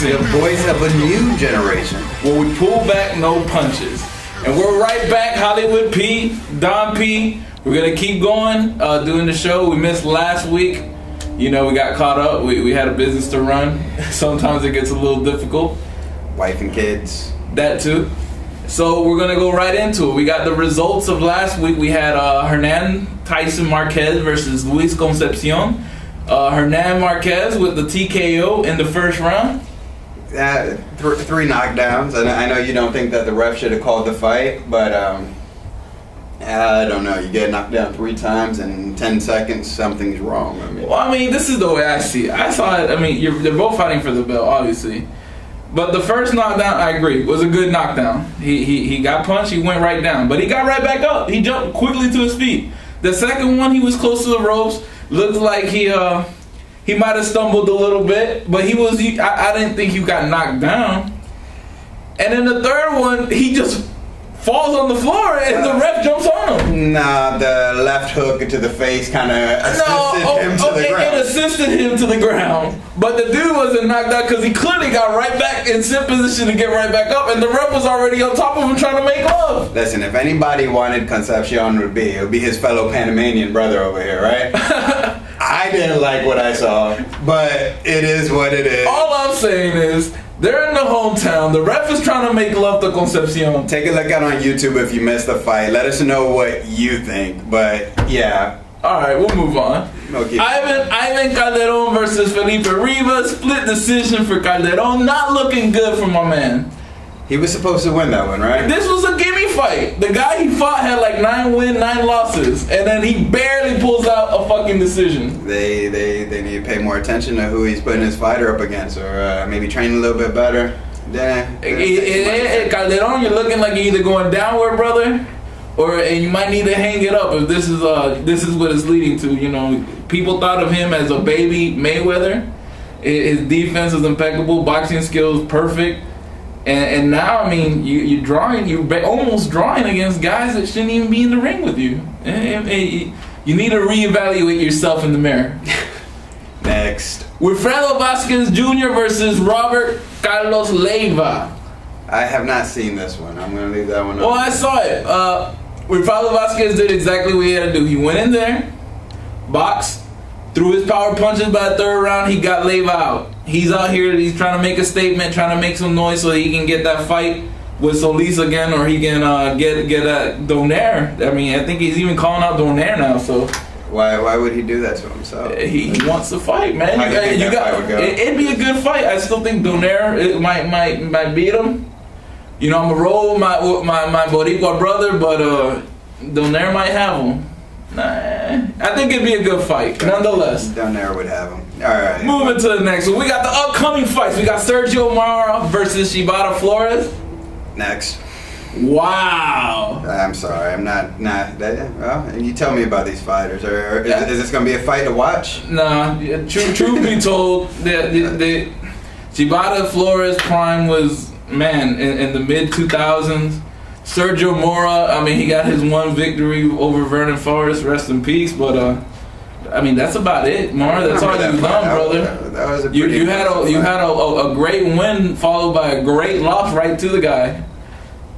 boxing. The voice of a new generation. Where we pull back, no punches. And we're right back, Hollywood P, Don P. We're going to keep going, doing the show. We missed last week. You know, we got caught up. We had a business to run. Sometimes it gets a little difficult. Wife and kids. That too. So we're going to go right into it. We got the results of last week. We had Hernan, Tyson, Marquez versus Luis Concepcion. Hernan Marquez with the TKO in the first round. 3 knockdowns. And I know you don't think that the ref should have called the fight, but I don't know. You get knocked down 3 times in 10 seconds, something's wrong. Well, I mean, this is the way I see it. I saw it. I mean, they're both fighting for the belt, obviously. But the first knockdown, I agree, was a good knockdown. He got punched, he went right down. But he got right back up. He jumped quickly to his feet. The second one, he was close to the ropes. Looked like he might have stumbled a little bit. But I didn't think he got knocked down. And then the third one, he just falls on the floor and the ref jumps on him. Nah, the left hook to the face kind of assisted him to the ground. It assisted him to the ground. But the dude wasn't knocked out because he clearly got right back in sit position to get right back up, and the ref was already on top of him trying to make love. Listen, if anybody wanted Concepcion, it would be his fellow Panamanian brother over here, right? I didn't like what I saw, but it is what it is. All I'm saying is, they're in the hometown. The ref is trying to make love to Concepcion. Take a look out on YouTube if you missed the fight. Let us know what you think. But yeah. All right, we'll move on. Okay. Ivan Calderon versus Felipe Rivas. Split decision for Calderon. Not looking good for my man. He was supposed to win that one, right? This was a gimme fight. The guy he fought had like 9 wins, 9 losses, and then he barely pulls out a fucking decision. They need to pay more attention to who he's putting his fighter up against, or maybe train a little bit better. Calderon, you're looking like you're either going downward, brother, and you might need to hang it up if this is what it's leading to. You know, people thought of him as a baby Mayweather. His defense is impeccable, boxing skills perfect. And now, I mean, you're almost drawing against guys that shouldn't even be in the ring with you. You need to reevaluate yourself in the mirror. Next. Wilfredo Vazquez Jr. versus Robert Carlos Leyva. I have not seen this one. I'm going to leave that one up. Well, I saw it. Wilfredo Vazquez did exactly what he had to do. He went in there, boxed, threw his power punches by the 3rd round. He got Leyva out. He's out here, he's trying to make a statement, trying to make some noise so he can get that fight with Solis again, or he can get Donaire. I mean, I think he's even calling out Donaire now. So why would he do that to himself? He wants to fight, man. It'd be a good fight. I still think Donaire might beat him. You know, I'm gonna roll my Boricua brother, but Donaire might have him. Nah, I think it'd be a good fight, nonetheless. Donaire would have him. All right. Moving to the next one, we got the upcoming fights. We got Sergio Mora versus Shibata Flores. Next. Wow. I'm sorry, I'm not. Well, you tell me about these fighters. Is this gonna be a fight to watch? Nah. Truth be told, the Shibata Flores prime was in the mid 2000s. Sergio Mora, I mean, he got his 1 victory over Vernon Forrest, rest in peace. But I mean, that's about it, Mora. That's all you've done, brother. That was a you had a great win followed by a great loss right to the guy.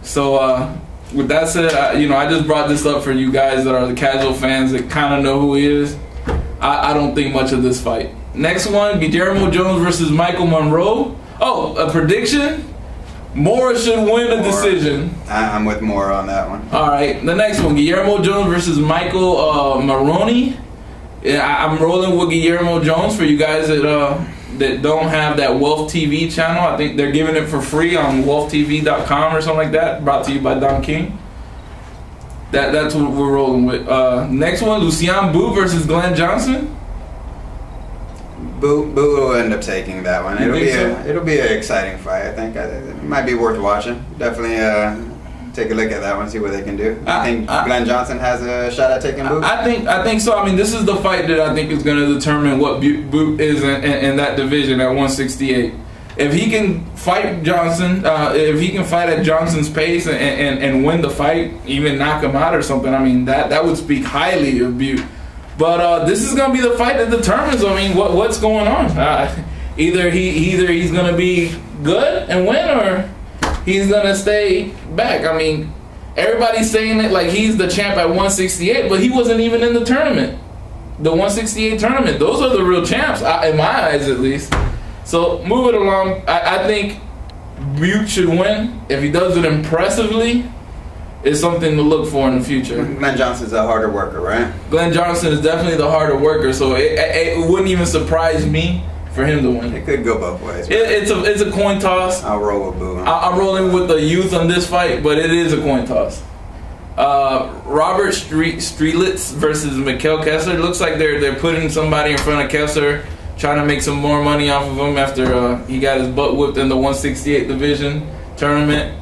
So with that said, I just brought this up for you guys that are the casual fans that kind of know who he is. I don't think much of this fight. Next one, Guillermo Jones versus Michael Monroe. Oh, a prediction? Mora should win a decision. I'm with Mora on that one. All right, the next one, Guillermo Jones versus Michael Marrone. Yeah, I'm rolling with Guillermo Jones for you guys that don't have that Wealth TV channel. I think they're giving it for free on wealthtv.com or something like that. Brought to you by Don King. That's what we're rolling with. Next one, Lucian Bute versus Glen Johnson. Boo will end up taking that one. It'll be an exciting fight. I think it might be worth watching. Definitely take a look at that one, see what they can do. I think Glen Johnson has a shot at taking Boo. I think so. I mean, this is the fight that I think is going to determine what Bute is in that division at 168. If he can fight Johnson, if he can fight at Johnson's pace and win the fight, even knock him out or something, I mean, that would speak highly of Bute. But this is going to be the fight that determines, I mean, what's going on. Either he's gonna be good and win, or he's gonna stay back. I mean, everybody's saying it like he's the champ at 168, but he wasn't even in the tournament. The 168 tournament. Those are the real champs, in my eyes at least. So move it along. I think Bute should win. If he does it impressively, it's something to look for in the future. Glen Johnson's a harder worker, right? Glen Johnson is definitely the harder worker, so it wouldn't even surprise me for him to win. It could go both ways. It's a coin toss. I'll roll with Boo. I'm rolling with the youth on this fight, but it is a coin toss. Robert Stieglitz versus Mikkel Kessler. It looks like they're putting somebody in front of Kessler, trying to make some more money off of him after he got his butt whipped in the 168 division tournament.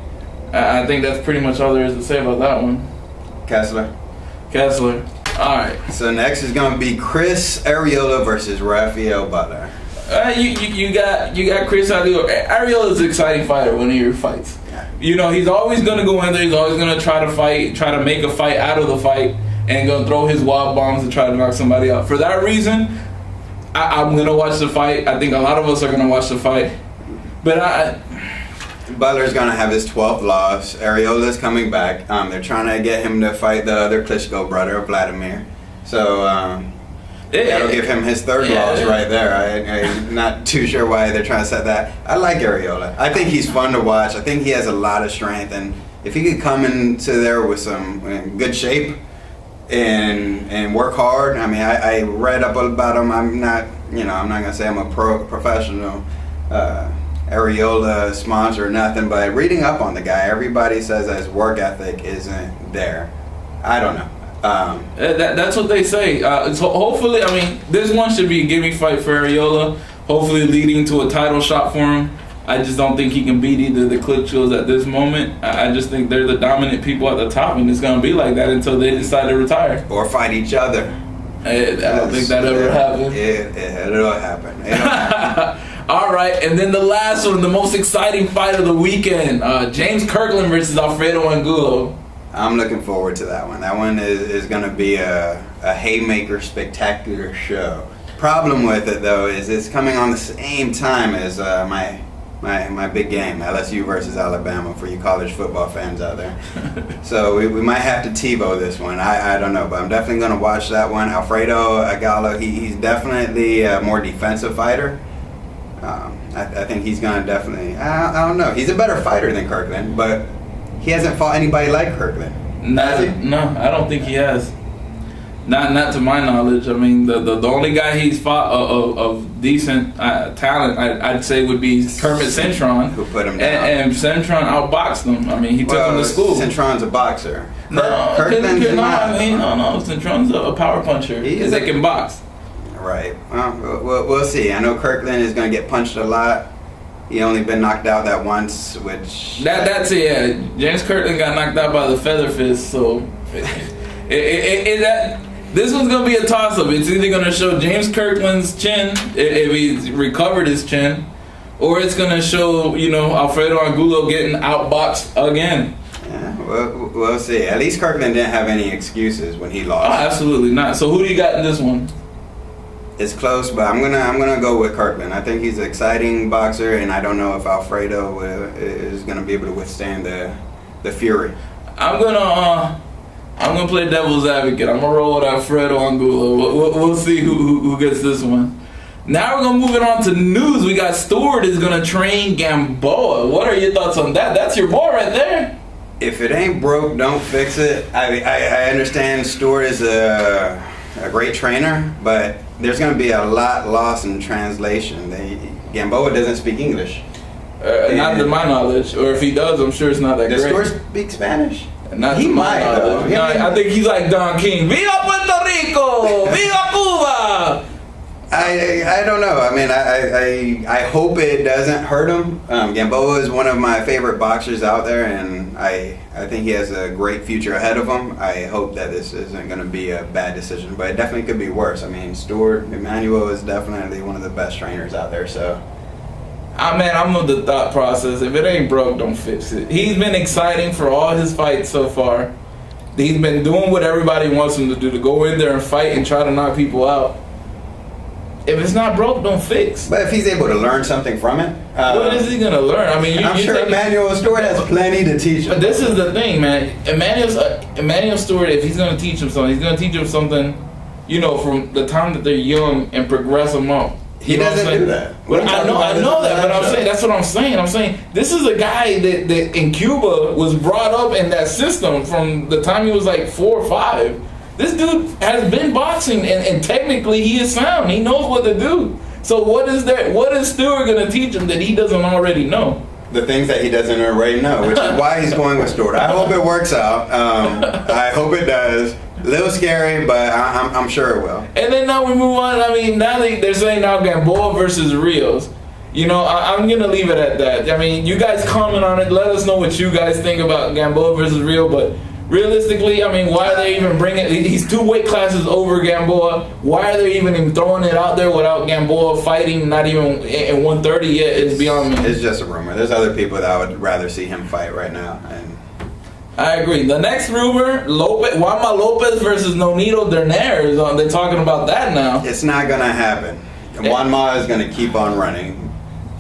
I think that's pretty much all there is to say about that one. Kessler. All right. So next is going to be Chris Arreola versus Rafael Butler. You got Chris Arreola. Arreola is an exciting fighter when he fights. You know, he's always going to go in there. He's always going to try to make a fight out of the fight, and going to throw his wild bombs to try to knock somebody out. For that reason, I'm going to watch the fight. I think a lot of us are going to watch the fight. But Butler's going to have his 12th loss. Areola's coming back. They're trying to get him to fight the other Klitschko brother, Vladimir. So that'll give him his third loss right there. I'm not too sure why they're trying to set that. I like Arreola. I think he's fun to watch. I think he has a lot of strength, and if he could come into there with some good shape and work hard. I mean, I read up about him. I'm not gonna say I'm a professional Arreola sponsor or nothing, but reading up on the guy, everybody says that his work ethic isn't there. I don't know. That's what they say. So hopefully, I mean, this one should be a gimme fight for Arreola. Hopefully, leading to a title shot for him. I just don't think he can beat either the Klitschkos at this moment. I just think they're the dominant people at the top, and it's gonna be like that until they decide to retire or fight each other. I don't think that ever happened. It'll happen. All right, and then the last one, the most exciting fight of the weekend: James Kirkland versus Alfredo Angulo. I'm looking forward to that one. That one is going to be a haymaker, spectacular show. Problem with it, though, is it's coming on the same time as my big game, LSU versus Alabama, for you college football fans out there. So we might have to TiVo this one. I don't know, but I'm definitely going to watch that one. Alfredo Angulo, he's definitely a more defensive fighter. I think he's going to definitely, I don't know. He's a better fighter than Kirkland, but he hasn't fought anybody like Kirkland. No, I don't think he has. Not to my knowledge. I mean, the only guy he's fought of decent talent, I'd say, would be Kermit Cintron, who put him down. And Cintron outboxed him. I mean, he took him to school. Cintron's a boxer. Kirkland's no. Cintron's a power puncher. He's like in box. Right. Well, we'll see. I know Kirkland is going to get punched a lot. He only been knocked out that once, which... That's it, yeah. James Kirkland got knocked out by the feather fist, so... this one's going to be a toss-up. It's either going to show James Kirkland's chin, if he's recovered his chin, or it's going to show, Alfredo Angulo getting outboxed again. Yeah, we'll see. At least Kirkland didn't have any excuses when he lost. Oh, absolutely not. So who do you got in this one? It's close, but I'm gonna go with Kirkland. I think he's an exciting boxer, and I don't know if Alfredo is gonna be able to withstand the fury. I'm gonna play devil's advocate. I'm gonna roll with Alfredo Angulo. We'll see who gets this one. Now we're gonna move it on to news. We got Stewart is gonna train Gamboa. What are your thoughts on that? That's your boy right there. If it ain't broke, don't fix it. I understand Stewart is a great trainer, but there's going to be a lot lost in translation. Gamboa doesn't speak English. Not to my knowledge. Or if he does, I'm sure it's not that great. Does Stewart speak Spanish? Not he might, though. No, I think he's like Don King. Viva Puerto Rico! Viva Cuba! I don't know. I mean, I hope it doesn't hurt him. Gamboa is one of my favorite boxers out there, and I think he has a great future ahead of him. I hope that this isn't going to be a bad decision, but it definitely could be worse. I mean, Stewart Emmanuel is definitely one of the best trainers out there, so... Man, I'm of the thought process. If it ain't broke, don't fix it. He's been exciting for all his fights so far. He's been doing what everybody wants him to do, to go in there and fight and try to knock people out. if it's not broke, don't fix. But if he's able to learn something from it, what is he gonna learn? I mean, I'm sure Emmanuel Stewart has plenty to teach him. But this is the thing, man. Emmanuel Stewart, if he's gonna teach him something, he's gonna teach him something, you know, from the time that they're young and progress them up. He doesn't do that. But I know that, but I'm saying that's what I'm saying. I'm saying this is a guy that in Cuba was brought up in that system from the time he was like 4 or 5. This dude has been boxing, and technically he is sound. He knows what to do. So what is Stewart going to teach him that he doesn't already know? The things that he doesn't already know, which is why he's going with Stewart. I hope it works out. I hope it does. A little scary, but I'm sure it will. And then now we move on. I mean, now they're saying now Gamboa versus Rios. You know, I'm going to leave it at that. I mean, you guys comment on it. Let us know what you guys think about Gamboa versus Rio, but realistically, I mean, why are they even bringing it? He's 2 weight classes over Gamboa. Why are they even throwing it out there without Gamboa fighting, not even in 130 yet? It's beyond me. It's just a rumor. There's other people that I would rather see him fight right now. And I agree. The next rumor, Juanma Lopez versus Nonito Donaire. They're talking about that now. It's not going to happen. Juanma is going to keep on running.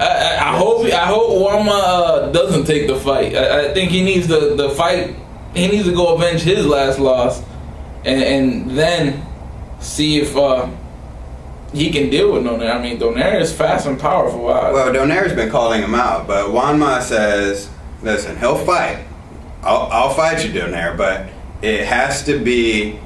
I hope Juanma doesn't take the fight. I think he needs the fight. He needs to go avenge his last loss, and then see if he can deal with Donaire. I mean, Donaire is fast and powerful. Well, Donaire's been calling him out, but Juanma says, "Listen, he'll fight. I'll fight you, Donaire, but it has to be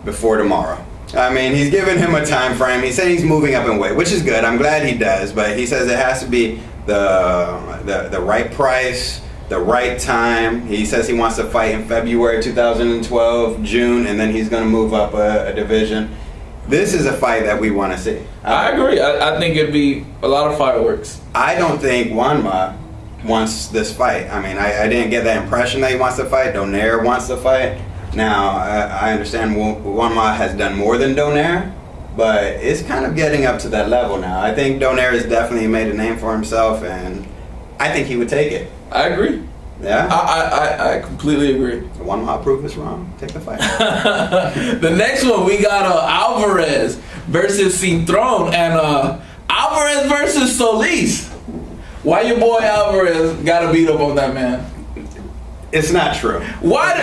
before tomorrow." I mean, he's giving him a time frame. He said he's moving up in weight, which is good. I'm glad he does, but he says it has to be the right price, the right time. He says he wants to fight in February 2012, June, and then he's going to move up a division. This is a fight that we want to see. I agree. I think it'd be a lot of fireworks. I don't think Juanma wants this fight. I mean, I didn't get that impression that he wants to fight. Donaire wants to fight. Now, I understand Juanma has done more than Donaire, but it's kind of getting up to that level now. I think Donaire has definitely made a name for himself, and I think he would take it. I agree. Yeah? I completely agree. Juanma prove us wrong. Take the fight. The next one, we got Alvarez versus Cintron, and Alvarez versus Solis. Why your boy Alvarez got to beat up on that man? It's not true. What?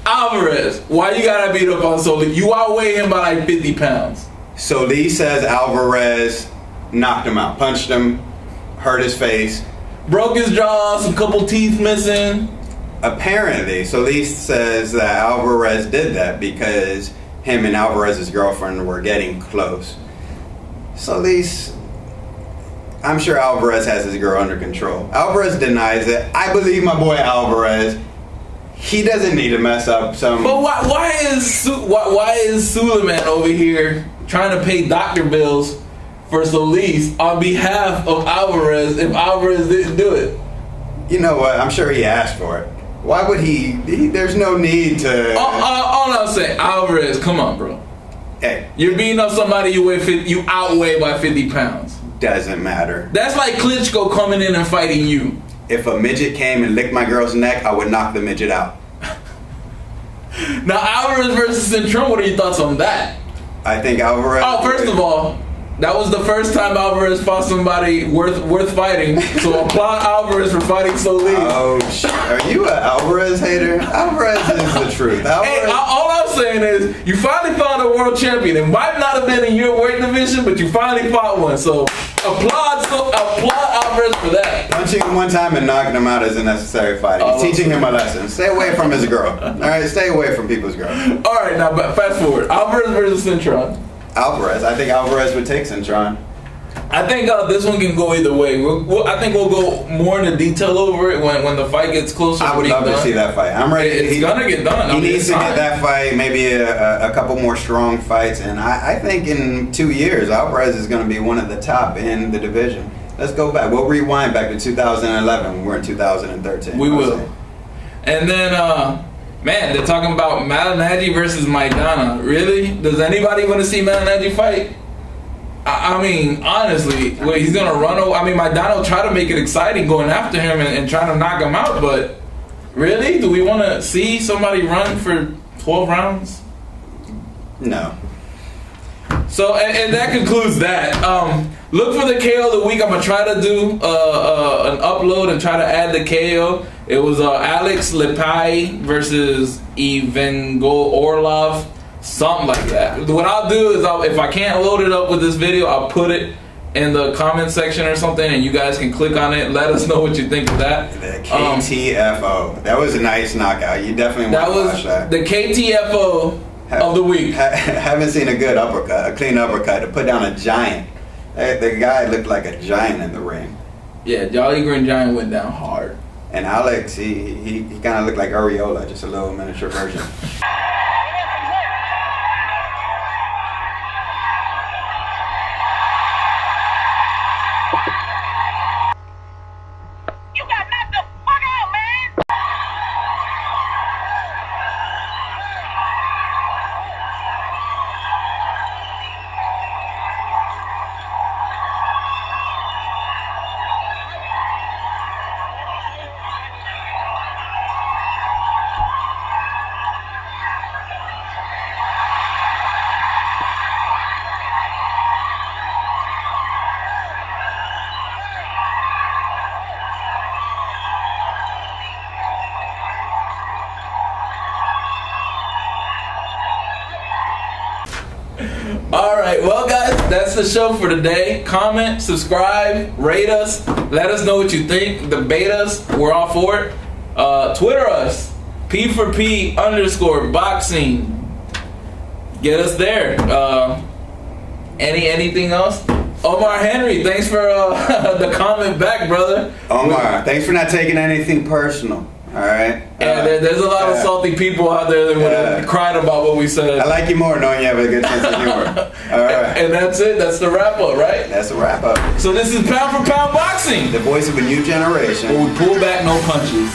Alvarez, why you gotta beat up on Solis? You outweigh him by like 50 pounds. Solis says Alvarez knocked him out, punched him, hurt his face, broke his jaw, some couple teeth missing. Apparently, Solis says that Alvarez did that because him and Alvarez's girlfriend were getting close. Solis, I'm sure Alvarez has his girl under control. Alvarez denies it. I believe my boy Alvarez. He doesn't need to mess up some. But why is Suleiman over here trying to pay doctor bills for Solis on behalf of Alvarez if Alvarez didn't do it? You know what? I'm sure he asked for it. Why would he there's no need to. All I'm saying, Alvarez, come on, bro. Hey, you're beating up somebody you outweigh by 50 pounds. Doesn't matter. That's like Klitschko coming in and fighting you. If a midget came and licked my girl's neck, I would knock the midget out. Now, Alvarez versus Cintron, what are your thoughts on that? I think Alvarez... Oh, first of all, that was the first time Alvarez fought somebody worth fighting. So applaud Alvarez for fighting Solis. Oh, are you an Alvarez hater? Alvarez is the truth. Alvarez... Hey, all I'm saying is, you finally found a world champion. It might not have been in your weight division, but you finally fought one. So applaud Alvarez for that. Punching him one time and knocking him out isn't necessary fighting. He's teaching him a lesson. Stay away from his girl. All right, stay away from people's girls. All right, now fast forward. Alvarez versus Cintron. Alvarez. I think Alvarez would take Cintron. I think this one can go either way. I think we'll go more into detail over it when the fight gets closer. I would love to see that fight. I'm ready. It's gonna get done. He needs to get that fight, maybe a couple more strong fights, and I think in 2 years Alvarez is going to be one of the top in the division. Let's go back. We'll rewind back to 2011 when we're in 2013. We will. And then, man, they're talking about Malignaggi versus Maidana. Really? Does anybody want to see Malignaggi fight? I mean, honestly, he's going to run over. I mean, Maidana will try to make it exciting going after him and trying to knock him out, but really? Do we want to see somebody run for 12 rounds? No. So, and that concludes that. Look for the KO of the week. I'm going to try to do an upload and try to add the KO. It was Alex Lepai versus Evangel Orlov. Something like that. What I'll do is, if I can't load it up with this video, I'll put it in the comment section or something, and you guys can click on it and let us know what you think of that. The KTFO. That was a nice knockout. You definitely want to watch that. The KTFO of the week. Haven't seen a good uppercut, a clean uppercut to put down a giant. The guy looked like a giant in the ring. Yeah, Jolly Green Giant went down hard. And Alex, he kind of looked like Arreola, just a little miniature version. Alright, well guys, that's the show for today. Comment, subscribe, rate us, let us know what you think, debate us, we're all for it. Twitter us, P4P_boxing. Get us there. Anything else? Omar Henry, thanks for the comment back, brother. Omar, thanks for not taking anything personal. All right. Yeah, there's a lot of salty people out there that would have cried about what we said. I like you more knowing you have a good sense of humor. All right. And that's it. That's the wrap up, right? That's the wrap up. So this is Pound for Pound Boxing, the voice of a new generation. where we pull back, no punches.